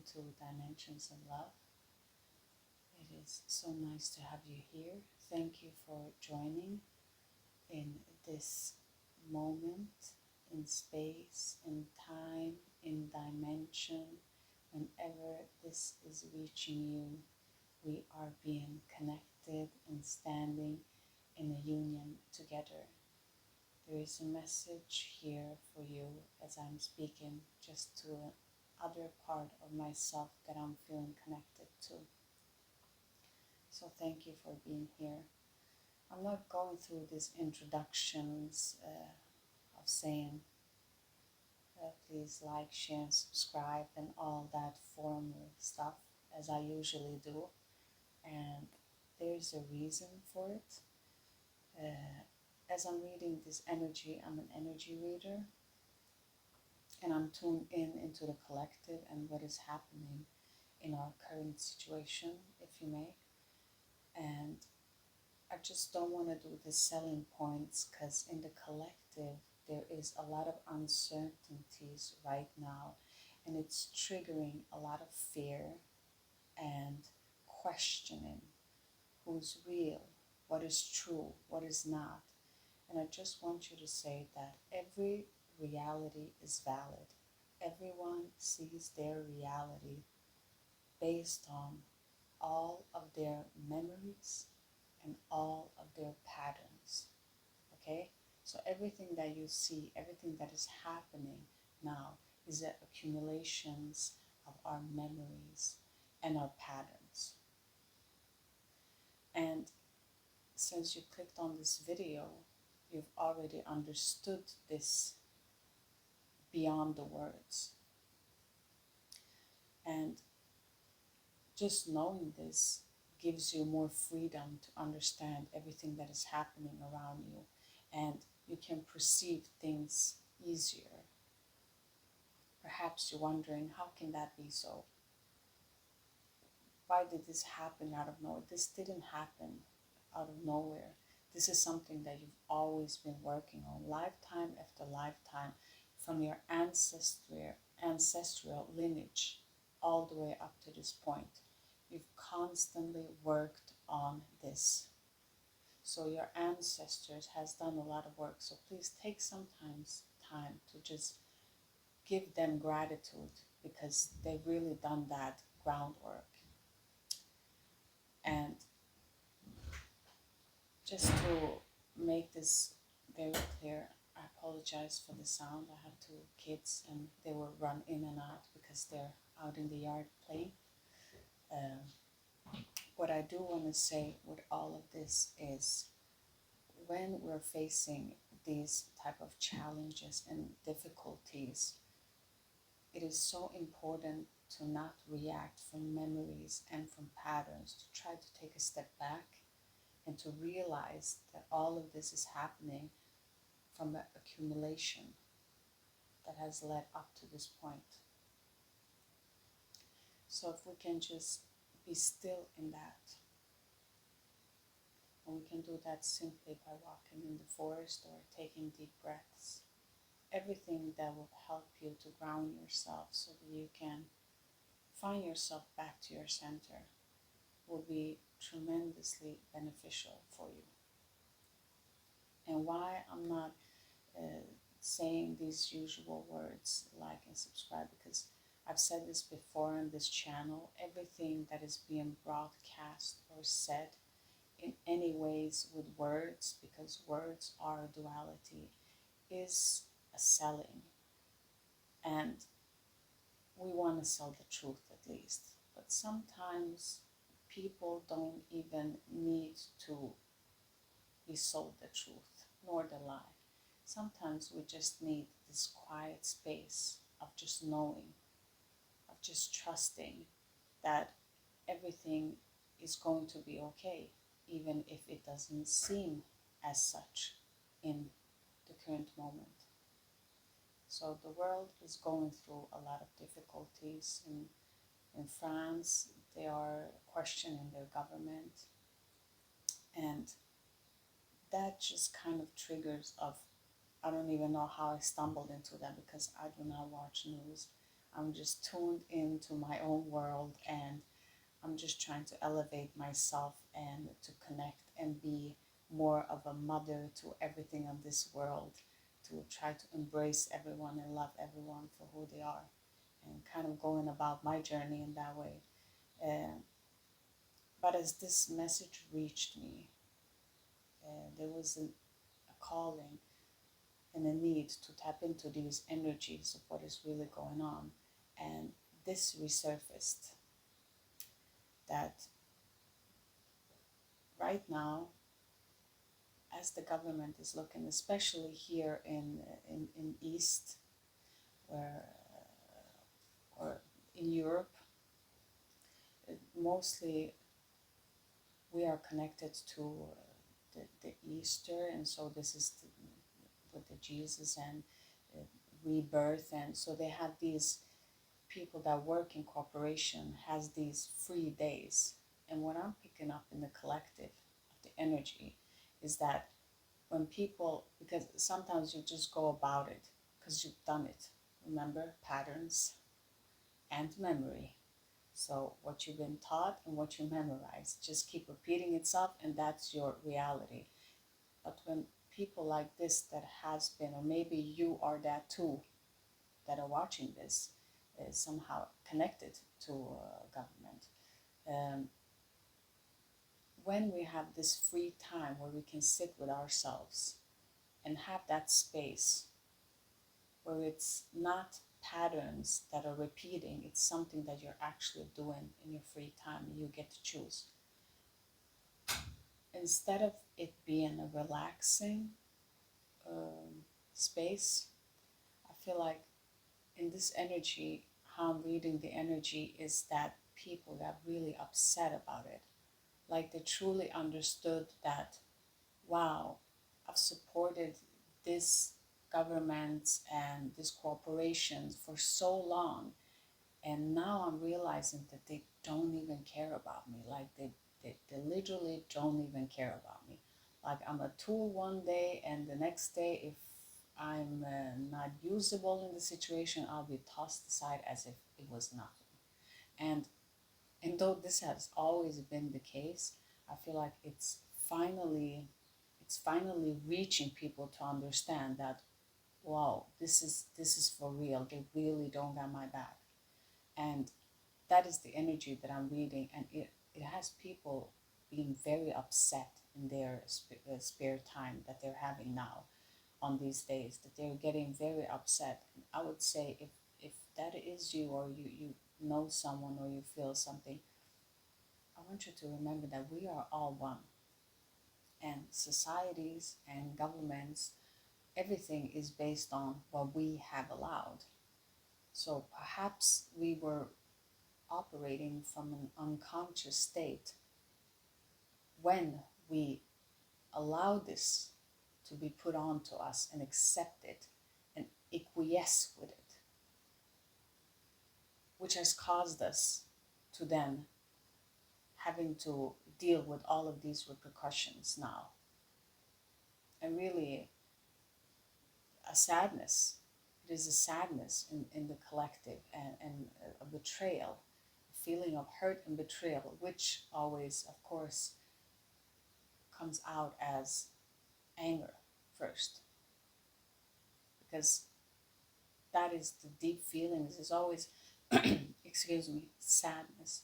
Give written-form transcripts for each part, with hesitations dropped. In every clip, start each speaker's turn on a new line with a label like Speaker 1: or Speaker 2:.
Speaker 1: welcome to Dimensions of Love. It is so nice to have you here. Thank you for joining in this moment, in space, in time, in dimension. Whenever this is reaching you, we are being connected and standing in a union together. There is a message here for you as I'm speaking just to another part of myself that I'm feeling connected to. So thank you for being here. I'm not going through these introductions of saying please like, share, and subscribe and all that formal stuff as I usually do. And there's a reason for it. As I'm reading this energy, I'm an energy reader, and I'm tuned into the collective and what is happening in our current situation, if you may. And I just don't want to do the selling points, because in the collective there is a lot of uncertainties right now, and it's triggering a lot of fear and questioning who's real, what is true, what is not. And I just want you to say that every reality is valid. Everyone sees their reality based on all of their memories and all of their patterns. Okay? So everything that you see, everything that is happening now is the accumulations of our memories and our patterns. And since you clicked on this video, you've already understood this beyond the words. And just knowing this gives you more freedom to understand everything that is happening around you, and you can perceive things easier. Perhaps you're wondering, how can that be so? Why did this happen out of nowhere? This didn't happen out of nowhere. This is something that you've always been working on, lifetime after lifetime, from your ancestral lineage all the way up to this point. You've constantly worked on this. So your ancestors has done a lot of work. So please take some time to just give them gratitude, because they've really done that groundwork. And just to make this very clear, I apologize for the sound. I have two kids and they will run in and out because they're out in the yard playing. What I do want to say with all of this is, when we're facing these type of challenges and difficulties, it is so important to not react from memories and from patterns, to try to take a step back and to realize that all of this is happening from an accumulation that has led up to this point. So if we can just be still in that, and we can do that simply by walking in the forest or taking deep breaths. Everything that will help you to ground yourself so that you can find yourself back to your center will be tremendously beneficial for you. And why I'm not saying these usual words, like and subscribe, because I've said this before on this channel, everything that is being broadcast or said in any ways with words, because words are a duality, is a selling. And we want to sell the truth at least. But sometimes people don't even need to be sold the truth, nor the lie. Sometimes we just need this quiet space of just knowing, of just trusting that everything is going to be okay, even if it doesn't seem as such in the current moment. So the world is going through a lot of difficulties. In France, they are questioning their government, and that just kind of triggers of, I don't even know how I stumbled into that, because I do not watch news. I'm just tuned into my own world, and I'm just trying to elevate myself and to connect and be more of a mother to everything of this world, to try to embrace everyone and love everyone for who they are, and kind of going about my journey in that way. Uh, but as this message reached me, there was a calling and a need to tap into these energies of what is really going on. And this resurfaced that right now, as the government is looking, especially here in East, where or in Europe, mostly we are connected to the Easter, and so this is with the Jesus and uh, rebirth, and so they have these people that work in corporation has these free days. And what I'm picking up in the collective of the energy is that when people, because sometimes you just go about it because you've done it, remember, patterns and memory. So what you've been taught and what you memorize just keep repeating itself, and that's your reality. But when people like this that has been, or maybe you are that too, that are watching this, is somehow connected to government. Um, when we have this free time where we can sit with ourselves and have that space where it's not patterns that are repeating, it's something that you're actually doing in your free time and you get to choose. Instead of it being a relaxing space, I feel like in this energy, how I'm reading the energy is that people got really upset about it. Like they truly understood that, wow, I've supported this government and these corporations for so long, and now I'm realizing that they don't even care about me. Like they literally don't even care about me. Like I'm a tool one day, and the next day, if I'm not usable in the situation, I'll be tossed aside as if it was nothing. And though this has always been the case, I feel like finally it's finally reaching people to understand that, wow, this is for real. They really don't got my back. And that is the energy that I'm reading, and it has people being very upset in their spare time that they're having now on these days, that they're getting very upset. And I would say if that is you, or you know someone, or you feel something, I want you to remember that we are all one, and societies and governments, everything is based on what we have allowed. So perhaps we were operating from an unconscious state when we allow this to be put onto us and accept it and acquiesce with it, which has caused us to then having to deal with all of these repercussions now. And really a sadness. It is a sadness in the collective, and a betrayal, a feeling of hurt and betrayal, which always, of course, comes out as anger first, because that is the deep feelings is always excuse me, sadness.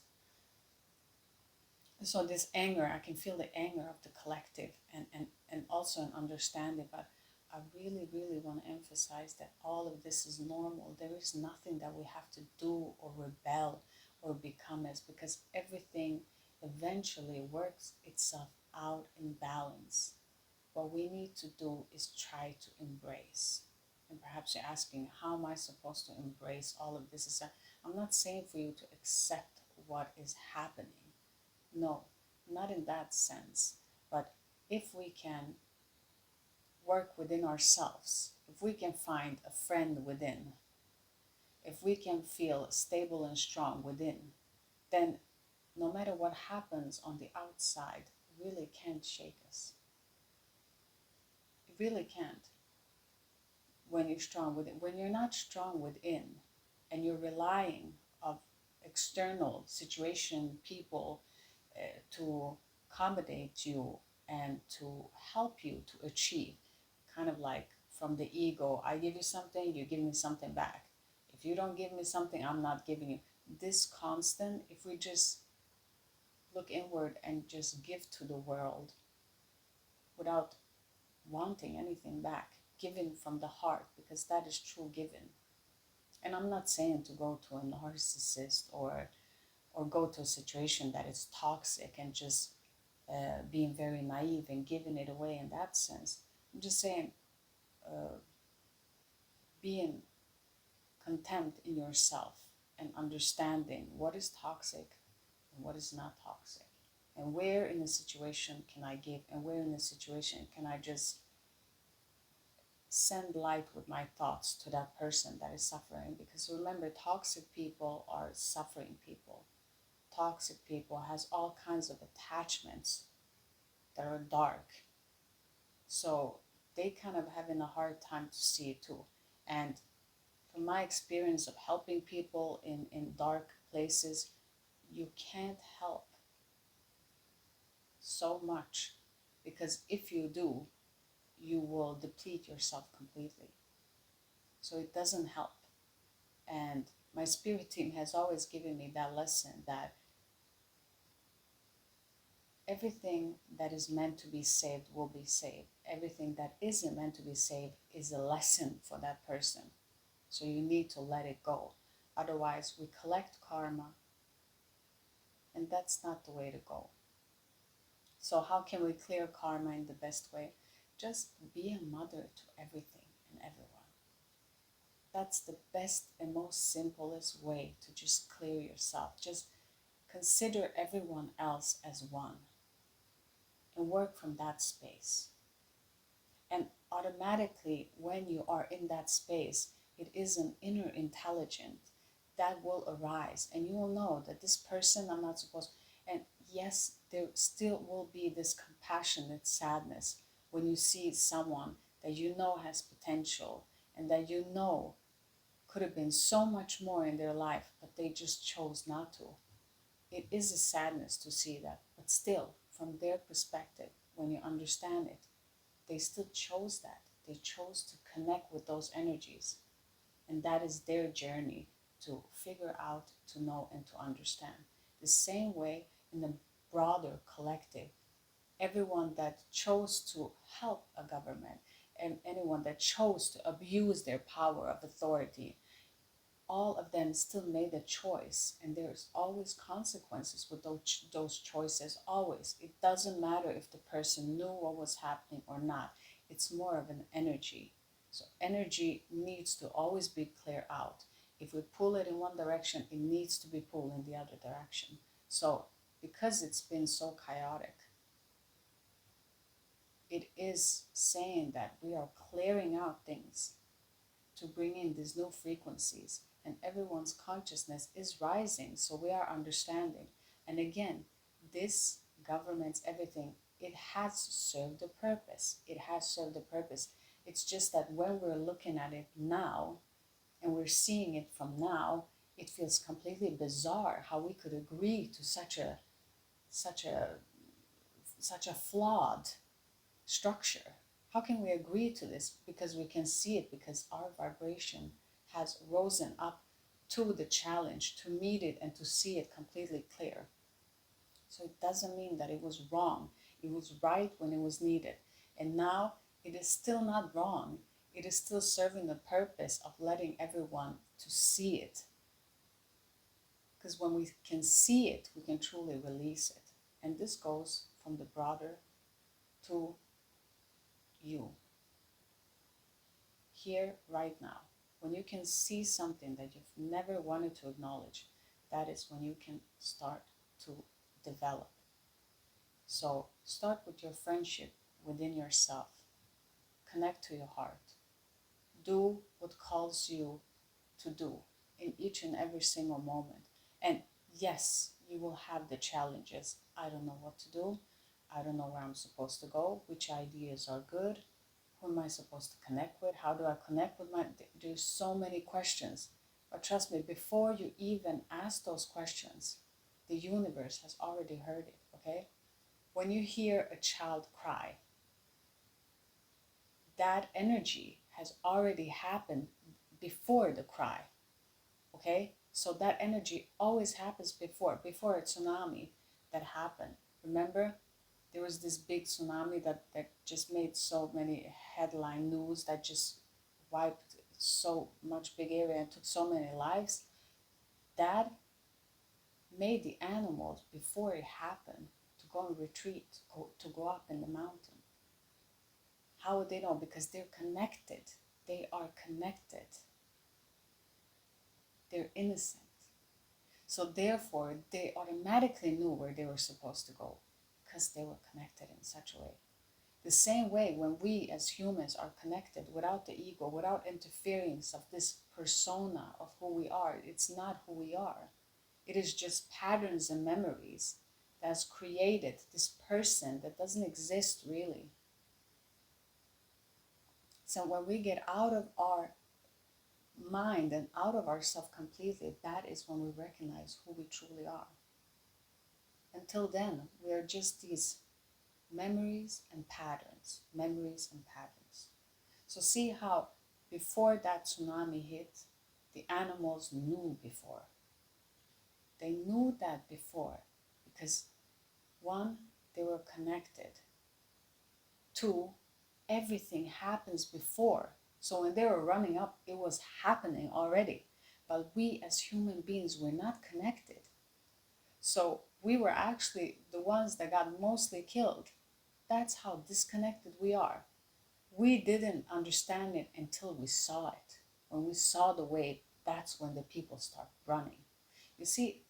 Speaker 1: So this anger, I can feel the anger of the collective, and also an understanding, but I really, really want to emphasize that all of this is normal. There is nothing that we have to do or rebel or become as, because everything eventually works itself out in balance. What we need to do is try to embrace. And perhaps you're asking, how am I supposed to embrace all of this? I'm not saying for you to accept what is happening. No, not in that sense. But if we can work within ourselves, if we can find a friend within, if we can feel stable and strong within, then no matter what happens on the outside, it really can't shake us. It really can't. When you're strong within, when you're not strong within, and you're relying of external situation, people, to accommodate you and to help you to achieve, kind of like from the ego, I give you something, you give me something back. If you don't give me something, I'm not giving you. This constant, if we just look inward and just give to the world without wanting anything back, giving from the heart, because that is true giving. And I'm not saying to go to a narcissist or go to a situation that is toxic and just being very naive and giving it away in that sense. I'm just saying being content in yourself and understanding what is toxic and what is not toxic. And where in the situation can I give, and where in the situation can I just send light with my thoughts to that person that is suffering. Because remember, toxic people are suffering people. Toxic people has all kinds of attachments that are dark, so they kind of having a hard time to see it too. And from my experience of helping people in dark places, you can't help so much, because if you do, you will deplete yourself completely. So it doesn't help. And my spirit team has always given me that lesson that everything that is meant to be saved will be saved. Everything that isn't meant to be saved is a lesson for that person. So you need to let it go. Otherwise, we collect karma, and that's not the way to go. So how can we clear karma in the best way? Just be a mother to everything and everyone. That's the best and most simplest way to just clear yourself. Just consider everyone else as one and work from that space. And automatically, when you are in that space, it is an inner intelligence that will arise, and you will know that this person I'm not supposed. And yes, there still will be this compassionate sadness when you see someone that you know has potential and that you know could have been so much more in their life, but they just chose not to. It is a sadness to see that, but still, from their perspective, when you understand it, they still chose that. They chose to connect with those energies. And that is their journey to figure out, to know, and to understand. The same way in the broader collective, everyone that chose to help a government and anyone that chose to abuse their power of authority, all of them still made a choice, and there's always consequences with those choices. Always. It doesn't matter if the person knew what was happening or not. It's more of an energy. So energy needs to always be clear out. If we pull it in one direction, it needs to be pulled in the other direction. So because it's been so chaotic, it is saying that we are clearing out things to bring in these new frequencies, and everyone's consciousness is rising, so we are understanding. And again, this government's everything, it has served a purpose. It has served a purpose. It's just that when we're looking at it now and we're seeing it from now, it feels completely bizarre how we could agree to such a such a flawed structure. How can we agree to this? Because we can see it, because our vibration has risen up to the challenge to meet it and to see it completely clear. So it doesn't mean that it was wrong. It was right when it was needed. And now it is still not wrong. It is still serving the purpose of letting everyone to see it. Because when we can see it, we can truly release it. And this goes from the broader to you. Here, right now. When you can see something that you've never wanted to acknowledge, that is when you can start to develop. So start with your friendship within yourself. Connect to your heart. Do what calls you to do in each and every single moment. And yes, you will have the challenges. I don't know what to do. I don't know where I'm supposed to go. Which ideas are good? Who am I supposed to connect with? How do I connect with my... There's so many questions. But trust me, before you even ask those questions, the universe has already heard it, okay? When you hear a child cry, that energy has already happened before the cry, okay? So that energy always happens before a tsunami that happened. Remember, there was this big tsunami that just made so many headline news, that just wiped so much big area and took so many lives. That made the animals, before it happened, to go and retreat, to go up in the mountain. How would they know? Because they're connected. They are connected. They're innocent. So therefore, they automatically knew where they were supposed to go, because they were connected in such a way. The same way, when we as humans are connected without the ego, without interference of this persona of who we are, it's not who we are. It is just patterns and memories that's created this person that doesn't exist really. So when we get out of our mind and out of ourself completely, that is when we recognize who we truly are. Until then, we are just these memories and patterns, memories and patterns. So see how before that tsunami hit, the animals knew before. They knew that before because, one, they were connected. Two, everything happens before. So when they were running up, it was happening already. But we as human beings were not connected. So we were actually the ones that got mostly killed. That's how disconnected we are. We didn't understand it until we saw it. When we saw the wave, that's when the people start running. You see,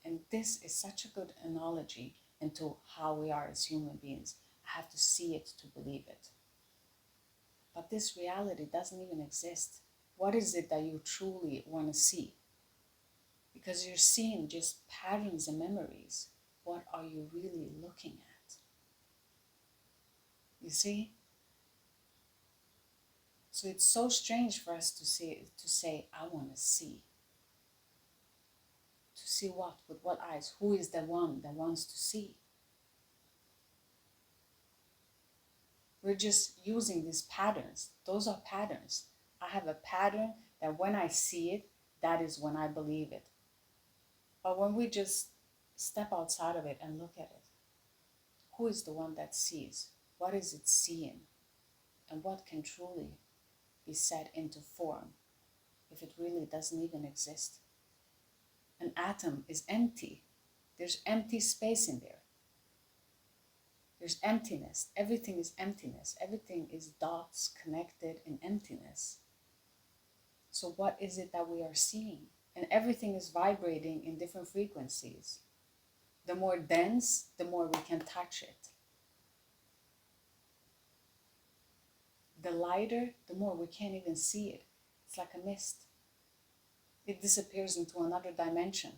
Speaker 1: and this is such a good analogy into how we are as human beings. I have to see it to believe it. But this reality doesn't even exist. What is it that you truly want to see? Because you're seeing just patterns and memories. What are you really looking at? You see? So it's so strange for us to say, I want to see. To see what? With what eyes? Who is the one that wants to see? We're just using these patterns. Those are patterns. I have a pattern that when I see it, that is when I believe it. But when we just step outside of it and look at it, who is the one that sees? What is it seeing? And what can truly be set into form if it really doesn't even exist? An atom is empty. There's empty space in there. There's emptiness. Everything is emptiness. Everything is dots connected in emptiness. So what is it that we are seeing? And everything is vibrating in different frequencies. The more dense, the more we can touch it. The lighter, the more we can't even see it. It's like a mist. It disappears into another dimension.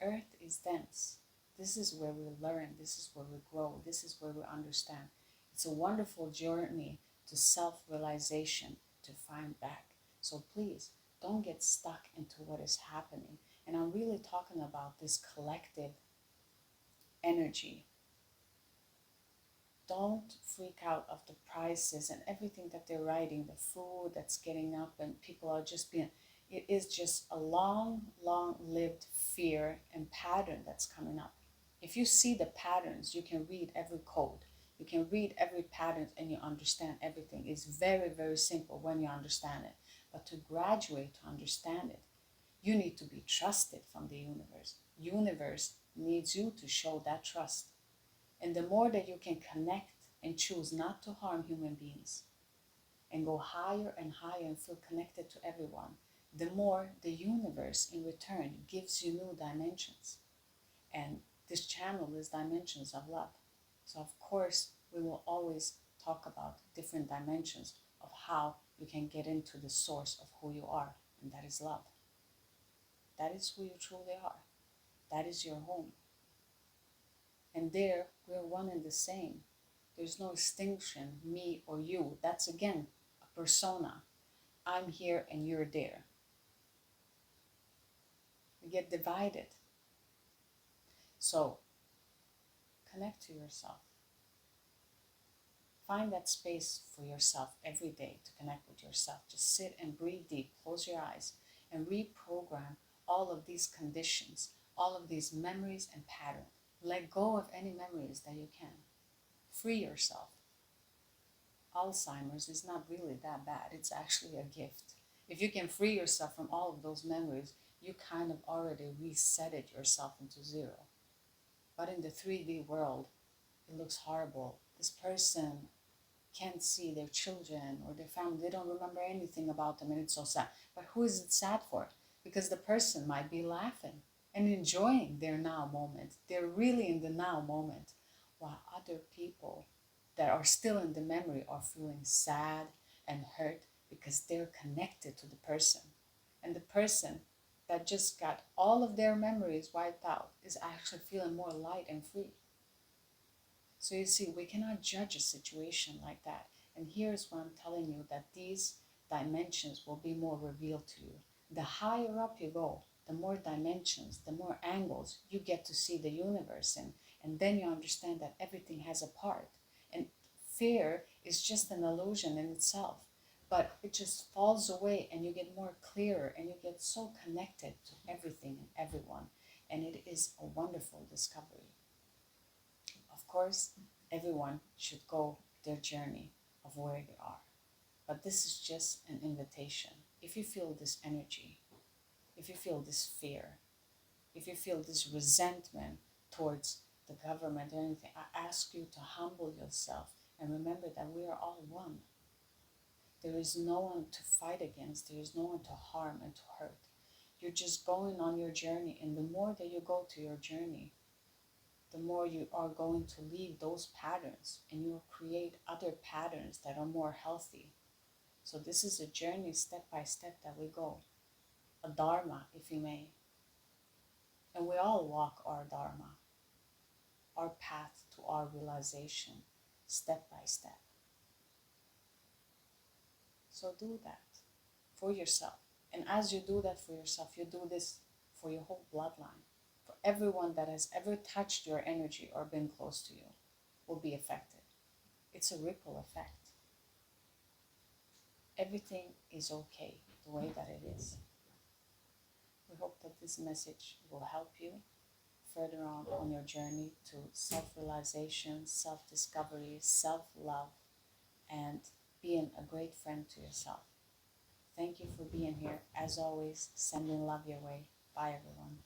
Speaker 1: Earth is dense. This is where we learn. This is where we grow. This is where we understand. It's a wonderful journey to self-realization, to find back. So please, don't get stuck into what is happening. And I'm really talking about this collective energy. Don't freak out of the prices and everything that they're writing, the food that's getting up and people are just being, it is just a long-lived fear and pattern that's coming up. If you see the patterns, you can read every code. You can read every pattern and you understand everything. It's very, very simple when you understand it. But to graduate to understand it, you need to be trusted from the universe. Universe needs you to show that trust. And the more that you can connect and choose not to harm human beings and go higher and higher and feel connected to everyone, the more the universe in return gives you new dimensions. And this channel is Dimensions of Love. So of course, we will always talk about different dimensions of how you can get into the source of who you are, and that is love. That is who you truly are. That is your home. And there, we're one and the same. There's no distinction, me or you. That's again a persona. I'm here and you're there. We get divided. So connect to yourself. Find that space for yourself every day to connect with yourself. Just sit and breathe deep, close your eyes, and reprogram all of these conditions, all of these memories and patterns. Let go of any memories that you can. Free yourself. Alzheimer's is not really that bad. It's actually a gift. If you can free yourself from all of those memories, you kind of already resetted yourself into zero. But in the 3D world, it looks horrible. This person can't see their children or their family. They don't remember anything about them, and it's so sad. But who is it sad for? Because the person might be laughing and enjoying their now moment. They're really in the now moment, while other people that are still in the memory are feeling sad and hurt because they're connected to the person. And the person that just got all of their memories wiped out is actually feeling more light and free. So you see, we cannot judge a situation like that. And here's what I'm telling you, that these dimensions will be more revealed to you. The higher up you go, the more dimensions, the more angles you get to see the universe in. And then you understand that everything has a part. And fear is just an illusion in itself. But it just falls away and you get more clearer and you get so connected to everything and everyone. And it is a wonderful discovery. Of course, everyone should go their journey of where they are. But this is just an invitation. If you feel this energy, if you feel this fear, if you feel this resentment towards the government or anything, I ask you to humble yourself and remember that we are all one. There is no one to fight against. There is no one to harm and to hurt. You're just going on your journey, and the more that you go to your journey, the more you are going to leave those patterns and you'll create other patterns that are more healthy. So this is a journey step by step that we go, a dharma, if you may. And we all walk our dharma, our path to our realization, step by step. So do that for yourself. And as you do that for yourself, you do this for your whole bloodline. For everyone that has ever touched your energy or been close to you will be affected. It's a ripple effect. Everything is okay the way that it is. We hope that this message will help you further on your journey to self-realization, self-discovery, self-love, and being a great friend to yourself. Thank you for being here. As always, sending love your way. Bye, everyone.